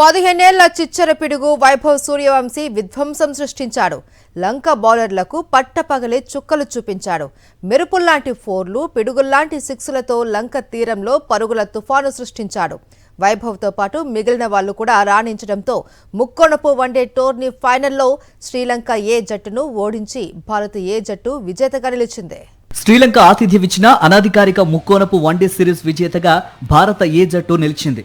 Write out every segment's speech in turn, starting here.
15 ఏళ్ల చిచ్చర పిడుగు వైభవ్ సూర్యవంశీ విధ్వంసం సృష్టించాడు. లంక బౌలర్లకు పట్టపగలే చుక్కలు చూపించాడు. మెరుపుల్లాంటి ఫోర్లు, పిడుగుల్లాంటి సిక్సులతో లంక తీరంలో పరుగుల తుఫాను సృష్టించాడు. వైభవ్తో పాటు మిగిలిన వాళ్లు కూడా రాణించడంతో ముక్కోణపు వన్డే టోర్నీ ఫైనల్లో శ్రీలంక ఏ జట్టును ఓడించి భారత ఏ జట్టు విజేతగా నిలిచింది. శ్రీలంక ఆతిథ్యమిచ్చిన అనాధికారిక ముక్కోణపు వన్డే సిరీస్ విజేతగా భారత ఏ జట్టు నిలిచింది.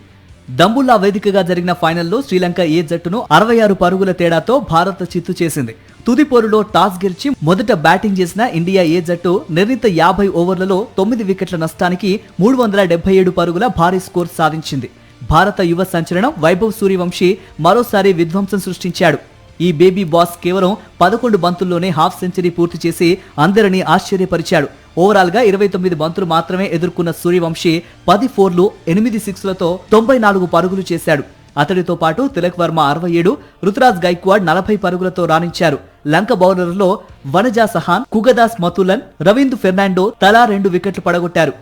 దంబుల్లా వేదికగా జరిగిన ఫైనల్లో శ్రీలంక ఏ జట్టును 66 పరుగుల తేడాతో భారత్ చిత్తు చేసింది. తుది పోరులో టాస్ గెలిచి మొదట బ్యాటింగ్ చేసిన ఇండియా ఏ జట్టు నిర్ణీత 50 ఓవర్లలో 9 వికెట్ల నష్టానికి 377 పరుగుల భారీ స్కోర్ సాధించింది. భారత యువ సంచలనం వైభవ్ సూర్యవంశీ మరోసారి విధ్వంసం సృష్టించాడు. ఈ బేబీ బాస్ కేవలం 11 బంతుల్లోనే హాఫ్ సెంచరీ పూర్తి చేసి అందరినీ ఆశ్చర్యపరిచాడు. ఓవరాల్ గా 29 బంతులు మాత్రమే ఎదుర్కొన్న సూర్యవంశీ 10 ఫోర్లు, 8 సిక్స్లతో 94 పరుగులు చేశాడు. అతడితో పాటు తిలక్ వర్మ 67, రుతురాజ్ గైక్వాడ్ 40 పరుగులతో రాణించారు. లంక బౌలర్లలో వనజా సహాన్, కుగదాస్ మతులన్, రవీంద్ర ఫెర్నాండో తలా 2 వికెట్లు పడగొట్టారు.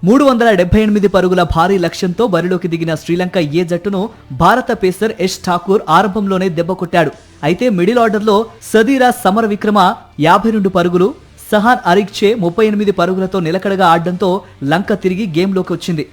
378 పరుగుల భారీ లక్ష్యంతో బరిలోకి దిగిన శ్రీలంక ఏ జట్టును భారత పేసర్ యష్ ఠాకూర్ ఆరంభంలోనే దెబ్బకొట్టాడు. అయితే మిడిల్ ఆర్డర్లో సదీరా సమర విక్రమ 52 పరుగులు, సహాన్ అరిక్చే 38 పరుగులతో నిలకడగా ఆడడంతో లంక తిరిగి గేమ్లోకి వచ్చింది.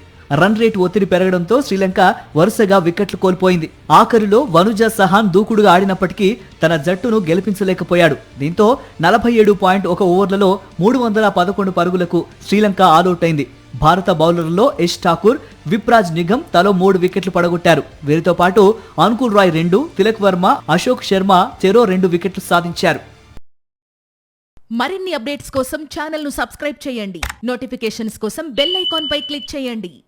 రన్ రేట్ ఒత్తిడి పెరగడంతో శ్రీలంక వరుసగా వికెట్లు కోల్పోయింది. ఆఖరిలో వనుజా సహాన్ దూకుడుగా ఆడినప్పటికీ తన జట్టును గెలిపించలేకపోయాడు. దీంతో 47.1 ఓవర్లలో 311 పరుగులకు శ్రీలంక ఆలౌట్ అయింది. భారత బౌలర్లలో యష్ ఠాకూర్, విప్రాజ్ నిగమ్ తలో 3 వికెట్లు పడగొట్టారు. వీరితో పాటు అంకుల్ రాయ్ 2, తిలక్ వర్మ, అశోక్ శర్మ చెరో 2 వికెట్లు సాధించారు. మరిన్ని అప్డేట్స్ కోసం ఛానల్ ను సబ్స్క్రైబ్ చేయండి. నోటిఫికేషన్స్ కోసం బెల్ ఐకాన్ పై క్లిక్ చేయండి.